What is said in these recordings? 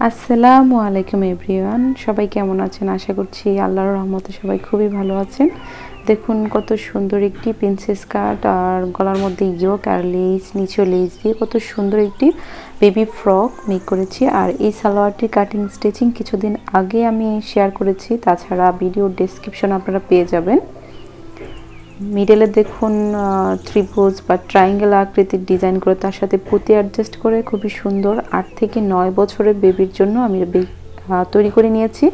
আসসালামু আলাইকুম এভরিওয়ান, সবাই কেমন আছেন? আশা করছি আল্লাহর রহমতে সবাই খুবই ভালো আছেন। দেখুন কত সুন্দর একটি প্রিন্সেস কাট, আর গলার মধ্যে ইয়োক আর লেস, নিচে লেস দিয়ে কত সুন্দর একটি বেবি ফ্রক মেক করেছি। আর এই সালোয়ারটির কাটিং স্টিচিং কিছুদিন আগে আমি শেয়ার করেছি, তাছাড়া ভিডিও ডেসক্রিপশন আপনারা পেয়ে যাবেন। মিডলে দেখুন ত্রিভুজ বা ট্রায়াঙ্গেল আকৃতির ডিজাইন করে তার সাথে পুঁতি অ্যাডজাস্ট করে খুবই সুন্দর 8 থেকে 9 বছরের বেবির জন্য আমি তৈরি করে নিয়েছি।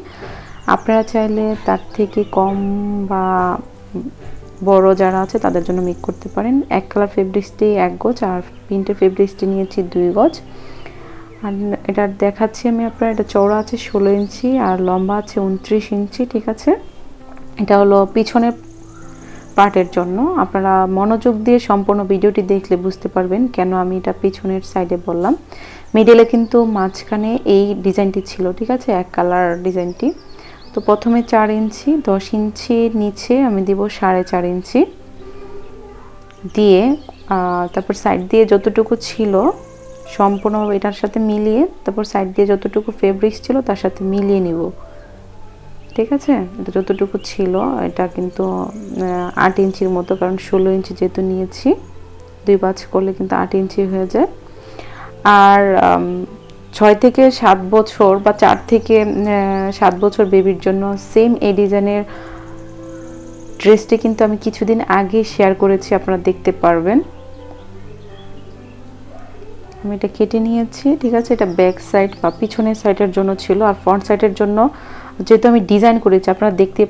আপনারা চাইলে তার থেকে কম বা বড় যারা আছে তাদের জন্য মেক করতে পারেন। এক কালার ফেব্রিক্সটি 1 গজ আর প্রিন্টের ফেব্রিক্সটি নিয়েছি 2 গজ। আর এটা দেখাচ্ছি আমি আপনার, এটা চওড়া আছে 16 ইঞ্চি আর লম্বা আছে 29 ইঞ্চি। ঠিক আছে, এটা হলো পিছনের পার্টের জন্য। আপনারা মনোযোগ দিয়ে সম্পূর্ণ ভিডিওটি দেখলে বুঝতে পারবেন কেন আমি এটা পিছনের সাইডে বললাম। মিডলে কিন্তু মাঝখানে এই ডিজাইনটি ছিল, ঠিক আছে, এক কালার ডিজাইনটি। তো প্রথমে 4 ইঞ্চি, 10 ইঞ্চি নিচে আমি দিব 4.5 ইঞ্চি দিয়ে, তারপর সাইড দিয়ে যতটুকু ছিল সম্পূর্ণ এটার সাথে মিলিয়ে, তারপর সাইড দিয়ে যতটুকু ফেব্রিক্স ছিল তার সাথে মিলিয়ে নিব। ঠিক আছে, এটা যতটুকু ছিল, এটা কিন্তু 8 ইঞ্চির মতো, কারণ 16 ইঞ্চি যেহেতু নিয়েছি, 2 ভাঁজ করলে কিন্তু 8 ইঞ্চি হয়ে যায়। আর 6 থেকে 7 বছর বা 4 থেকে 7 বছর বেবির জন্য সেম এই ডিজাইনের ড্রেসটি কিন্তু আমি কিছুদিন আগে শেয়ার করেছি, আপনারা দেখতে পারবেন। আমি এটা কেটে নিয়েছি। ঠিক আছে, এটা ব্যাক সাইড বা পিছনের সাইডের জন্য ছিল, আর ফ্রন্ট সাইডের জন্য যেহেতু আমি ডিজাইন করেছি, আপনারা দেখতে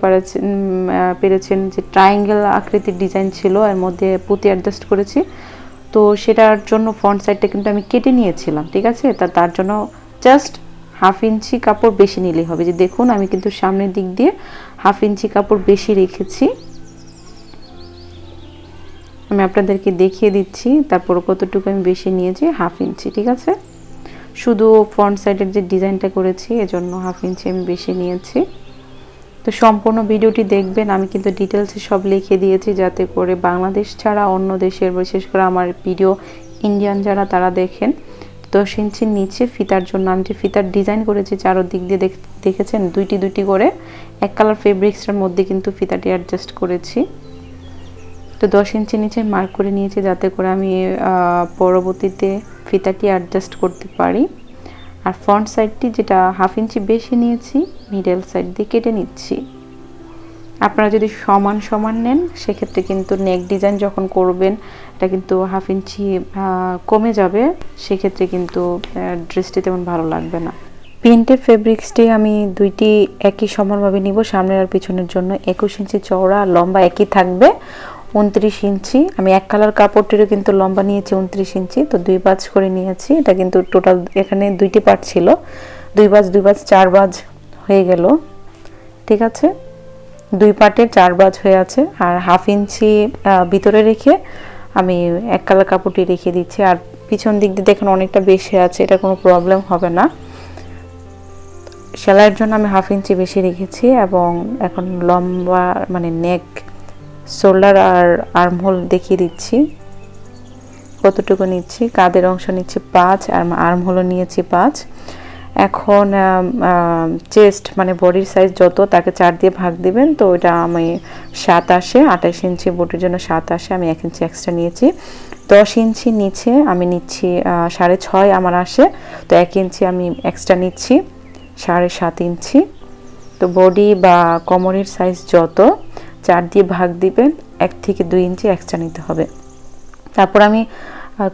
পেরেছেন যে ট্রায়াঙ্গেল আকৃতির ডিজাইন ছিল, এর মধ্যে পুঁতি অ্যাডজাস্ট করেছি। তো সেটার জন্য ফ্রন্ট সাইডটা কিন্তু আমি কেটে নিয়েছিলাম। ঠিক আছে, তার জন্য জাস্ট 1/2 ইঞ্চি কাপড় বেশি নিলেই হবে। যে দেখুন আমি কিন্তু সামনের দিক দিয়ে 1/2 ইঞ্চি কাপড় বেশি রেখেছি, আমি আপনাদেরকে দেখিয়ে দিচ্ছি। তারপর কতটুকু আমি বেশি নিয়েছি, 1/2 ইঞ্চি। ঠিক আছে, শুধু ফ্রন্ট সাইডের যে ডিজাইনটা করেছি এজন্য 1/2 ইঞ্চি আমি বেশি নিয়েছি। তো সম্পূর্ণ ভিডিওটি দেখবেন, আমি কিন্তু ডিটেলসে সব লিখে দিয়েছি যাতে করে বাংলাদেশ ছাড়া অন্য দেশের, বিশেষ করে আমার ভিডিও ইন্ডিয়ান যারা তারা দেখেন। 10 ইঞ্চির নিচে ফিতার জন্য আমি যে ফিতার ডিজাইন করেছি চারদিক দিয়ে দেখেছেন, দুইটি করে এক কালার ফেব্রিক্সের মধ্যে কিন্তু ফিতাটি অ্যাডজাস্ট করেছি। তো 10 ইঞ্চি নিচে মার্ক করে নিয়েছি যাতে করে আমি পরবর্তীতে ফিতাটি অ্যাডজাস্ট করতে পারি। আর ফ্রন্ট সাইডটি যেটা 1/2 ইঞ্চি বেশি নিয়েছি, মিডল সাইড দিয়ে কেটে নিচ্ছি। আপনারা যদি সমান সমান নেন সেক্ষেত্রে কিন্তু নেক ডিজাইন যখন করবেন এটা কিন্তু 1/2 ইঞ্চি কমে যাবে, সেক্ষেত্রে কিন্তু ড্রেসটি তেমন ভালো লাগবে না। প্রিন্টের ফেব্রিক্সটি আমি দুইটি একই সমানভাবে নিব, সামনের আর পিছনের জন্য। 21 ইঞ্চি চওড়া, লম্বা একই থাকবে 29 ইঞ্চি। আমি এক কালার কাপড়টিরও কিন্তু লম্বা নিয়েছি 29 ইঞ্চি, তো 2 ভাঁজ করে নিয়েছি। এটা কিন্তু টোটাল এখানে 2টি পার্ট ছিল, 2 ভাঁজ 4 ভাঁজ হয়ে গেল। ঠিক আছে, 2 পার্টের 4 ভাঁজ হয়ে আছে। আর 1/2 ইঞ্চি ভিতরে রেখে আমি এক কালার কাপড়টি রেখে দিচ্ছি। আর পিছন দিক দিয়ে দেখুন অনেকটা বেশি আছে, এটা কোনো প্রবলেম হবে না। সেলাইয়ের জন্য আমি 1/2 ইঞ্চি বেশি রেখেছি। এবং এখন লম্বা মানে নেক, শোল্ডার আর আর্মহোল দেখিয়ে দিচ্ছি কতটুকু নিচ্ছি। কাঁধের অংশ নিচ্ছি 5 আর আর্মহোলও নিয়েছি 5। এখন চেস্ট মানে বডির সাইজ যত তাকে 4 দিয়ে ভাগ দিবেন, তো এটা আমি 7 আসে। 28 ইঞ্চি বডির জন্য 7 আসে, আমি 1 ইঞ্চি এক্সট্রা নিয়েছি। 10 ইঞ্চি নিচে আমি নিচ্ছি 6.5 আমার আসে, তো 1 ইঞ্চি আমি এক্সট্রা নিচ্ছি, 7.5 ইঞ্চি। তো বডি বা কোমরের সাইজ যত 4 দিয়ে ভাগ দিবেন, 1 থেকে 2 ইঞ্চি এক্সট্রা নিতে হবে। তারপর আমি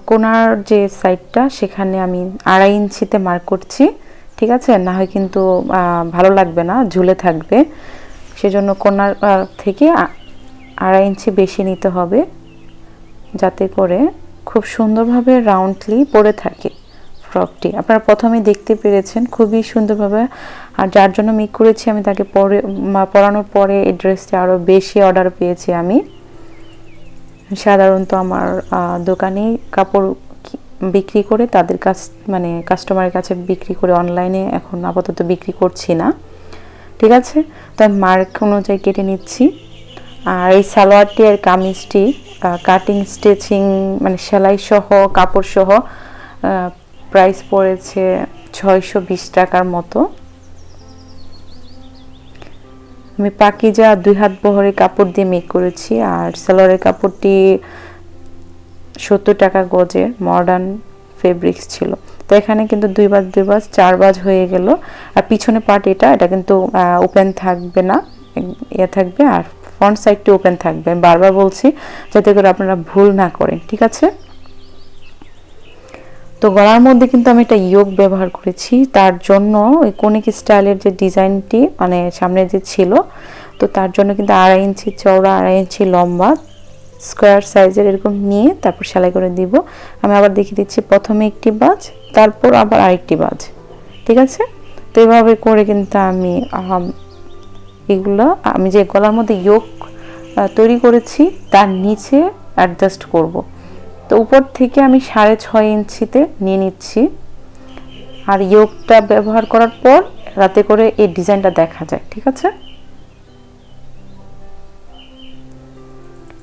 কোনার যে সাইডটা সেখানে আমি 2.5 ইঞ্চিতে মার্ক করছি। ঠিক আছে, না হয় কিন্তু ভালো লাগবে না, ঝুলে থাকবে, সেজন্য কোনার থেকে 2.5 ইঞ্চি বেশি নিতে হবে যাতে করে খুব সুন্দরভাবে রাউন্ডলি পরে থাকে ফ্রকটি। আপনারা প্রথমে দেখতে পেরেছেন খুবই সুন্দরভাবে। আর যার জন্য মেক করেছি আমি তাকে পরানোর পরে এই ড্রেসটি আরও বেশি অর্ডার পেয়েছি আমি। সাধারণত আমার দোকানে কাপড় বিক্রি করে তাদের কাছ মানে কাস্টমারের কাছে বিক্রি করে, অনলাইনে এখন আপাতত বিক্রি করছি না। ঠিক আছে, তো আমি মার্ক অনুযায়ী কেটে নিচ্ছি। আর এই সালোয়ারটি আর কামিজটি কাটিং স্টিচিং মানে সেলাই সহ কাপড় সহ প্রাইস পড়েছে 620 টাকার মতো। আমি পাকিজা 2 হাত বহরের কাপড় দিয়ে মেক করেছি, আর সালোয়ারের কাপড়টি 70 টাকা গজের মডার্ন ফেব্রিক্স ছিল। তো এখানে কিন্তু 2 বাজ 2 বাজ 4 বাজ হয়ে গেল। আর পিছনে পার্ট এটা কিন্তু ওপেন থাকবে না, থাকবে, আর ফ্রন্ট সাইডটি ওপেন থাকবে। আমি বারবার বলছি যাতে করে আপনারা ভুল না করেন, ঠিক আছে। তো গলার মধ্যে কিন্তু আমি একটা ইয়োক ব্যবহার করেছি, তার জন্য ওই কনিক স্টাইলের যে ডিজাইনটি মানে সামনে যে ছিল, তো তার জন্য কিন্তু 2.5 ইঞ্চি চওড়া 2.5 ইঞ্চি লম্বা স্কোয়ার সাইজের এরকম নিয়ে তারপর সেলাই করে দিব। আমি আবার দেখিয়ে দিচ্ছি, প্রথমে একটি বাজ, তারপর আবার আরেকটি বাজ, ঠিক আছে। তো এইভাবে করে কিন্তু আমি এগুলো আমি যে গলার মধ্যে ইয়োক তৈরি করেছি তার নিচে অ্যাডজাস্ট করব। তো উপর থেকে আমি 6.5 ইঞ্চিতে নিয়ে নিচ্ছি, আর ইয়োকটা ব্যবহার করার পর রাতে করে এই ডিজাইনটা দেখা যায়, ঠিক আছে।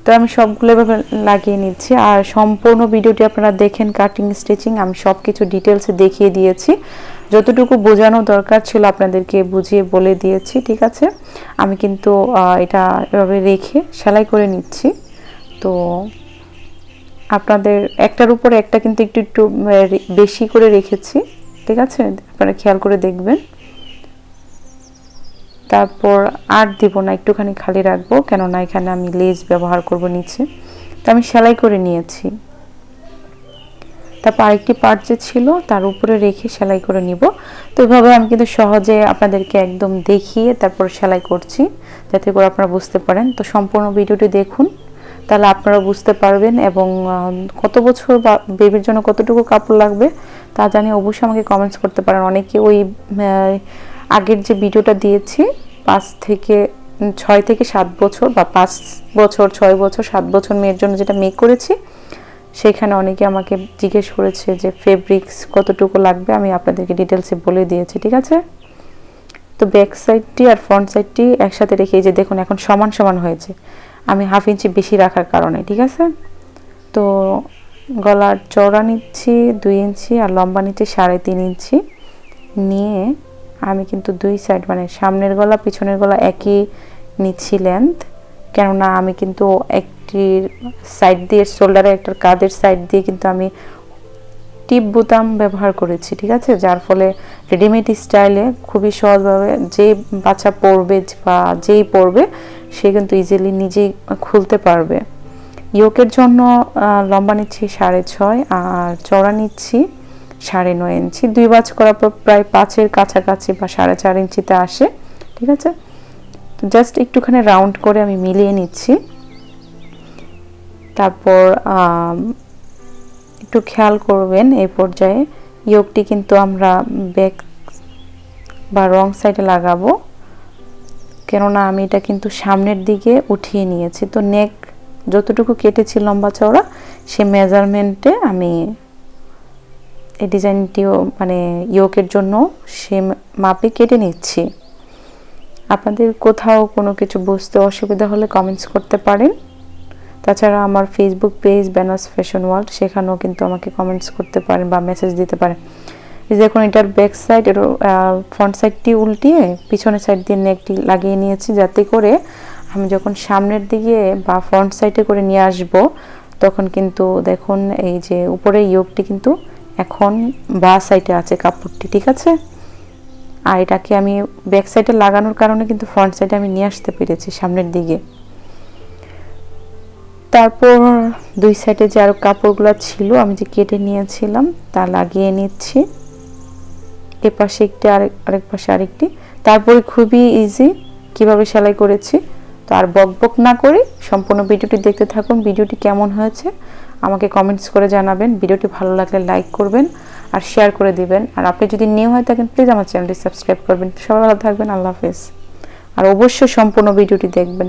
তো আমি সবগুলো এভাবে লাগিয়ে নিচ্ছি, আর সম্পূর্ণ ভিডিওটি আপনারা দেখেন কাটিং স্টিচিং আমি সব কিছু ডিটেলসে দেখিয়ে দিয়েছি। যতটুকু বোঝানো দরকার ছিল আপনাদেরকে বুঝিয়ে বলে দিয়েছি, ঠিক আছে। আমি কিন্তু এটা এভাবে রেখে সেলাই করে নিচ্ছি। তো আপনাদের একটার উপরে একটা কিন্তু একটু একটু বেশি করে রেখেছি, ঠিক আছে, আপনারা খেয়াল করে দেখবেন। তারপর আর দিব না, একটুখানি খালি রাখবো, কেননা এখানে আমি লেস ব্যবহার করব নিচে। তো আমি সেলাই করে নিয়েছি। তারপর আরেকটি পার্ট যে ছিল তার উপরে রেখে সেলাই করে নিব। তো এইভাবে আমি কিন্তু সহজে আপনাদেরকে একদম দেখিয়ে তারপর সেলাই করছি, যাতে করে আপনারা বুঝতে পারেন। তো সম্পূর্ণ ভিডিওটি দেখুন, তাহলে আপনারা বুঝতে পারবেন। এবং কত বছর বা বেবির জন্য কতটুকু কাপড় লাগবে তা জানি অবশ্যই আমাকে কমেন্টস করতে পারেন। অনেকে ওই আগের যে ভিডিওটা দিয়েছি 6 থেকে 7 বছর বা 5 বছর 6 বছর 7 বছর মেয়ের জন্য যেটা মেক করেছি, সেখানে অনেকে আমাকে জিজ্ঞেস করেছে যে ফেব্রিক্স কতটুকু লাগবে, আমি আপনাদেরকে ডিটেলসে বলে দিয়েছি, ঠিক আছে। তো ব্যাক সাইডটি আর ফ্রন্ট সাইডটি একসাথে রেখে যে দেখুন এখন সমান সমান হয়েছে, আমি 1/2 ইঞ্চি বেশি রাখার কারণে, ঠিক আছে। তো গলার চওড়া নিচ্ছি 2 ইঞ্চি আর লম্বা নিচ্ছি 3.5 ইঞ্চি নিয়ে আমি কিন্তু 2 সাইড মানে সামনের গলা পিছনের গলা একই নিচ্ছি লেন্থ, কেননা আমি কিন্তু একটি সাইড দিয়ে শোল্ডারে একটা কাঁধের সাইড দিয়ে কিন্তু আমি টিপ বোতাম ব্যবহার করেছি, ঠিক আছে। যার ফলে রেডিমেড স্টাইলে খুবই সহজভাবে যে বাচ্চা পরবে বা যেই পরবে সে কিন্তু ইজিলি নিজেই খুলতে পারবে। ইয়োকের জন্য লম্বা নিচ্ছি 6.5 আর চওড়া নিচ্ছি 9.5 ইঞ্চি। 2 বাজ করার পর প্রায় 5-এর কাছাকাছি বা 4.5 ইঞ্চিতে আসে, ঠিক আছে। তো জাস্ট একটুখানি রাউন্ড করে আমি মিলিয়ে নিচ্ছি। তারপর একটু খেয়াল করবেন এই পর্যায়ে ইয়োকটি কিন্তু আমরা ব্যাক বা রং সাইডে লাগাবো, কেননা আমি এটা কিন্তু সামনের দিকে উঠিয়ে নিয়েছি। তো নেক যতটুকু কেটেছি লম্বা চওড়া সে মেজারমেন্টে আমি এই ডিজাইনটিও মানে ইয়োকের জন্য সে মাপে কেটে নিচ্ছি। আপনাদের কোথাও কোনো কিছু বুঝতে অসুবিধা হলে কমেন্টস করতে পারেন। তাছাড়া আমার ফেসবুক পেজ বেনাস ফ্যাশন ওয়ার্ল্ড, সেখানেও কিন্তু আমাকে কমেন্টস করতে পারেন বা মেসেজ দিতে পারেন। এই দেখুন এটার ব্যাক সাইড এর ফ্রন্ট সাইডটি উল্টিয়ে পিছনের সাইড দিয়ে নেকটি লাগিয়ে নিয়েছি, যাতে করে আমি যখন সামনের দিকে বা ফ্রন্ট সাইডে করে নিয়ে আসব তখন কিন্তু দেখুন এই যে উপরে ইয়োকটি কিন্তু এখন বা সাইডে আছে কাপড়টি, ঠিক আছে। আর এটাকে আমি ব্যাক সাইডে লাগানোর কারণে কিন্তু ফ্রন্ট সাইডে আমি নিয়ে আসতে পেরেছি সামনের দিকে। তারপর 2 সাইডে যে আরো কাপড়গুলো ছিল আমি যে কেটে নিয়েছিলাম তা লাগিয়ে নিচ্ছি, এ পাশে একটি আরেক পাশে আরেকটি। তারপরে খুবই ইজি কিভাবে সেলাই করেছি। তো আর বকবক না করে সম্পূর্ণ ভিডিওটি দেখতে থাকুন। ভিডিওটি কেমন হয়েছে আমাকে কমেন্টস করে জানাবেন। ভিডিওটি ভালো লাগলে লাইক করবেন আর শেয়ার করে দিবেন। আর আপনি যদি নিউ হয়ে থাকেন প্লিজ আমার চ্যানেলটি সাবস্ক্রাইব করবেন। সবাই ভালো থাকবেন, আল্লাহ হাফেজ। আর অবশ্যই সম্পূর্ণ ভিডিওটি দেখবেন,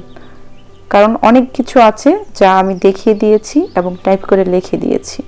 কারণ অনেক কিছু আছে যা আমি দেখিয়ে দিয়েছি এবং টাইপ করে লিখে দিয়েছি।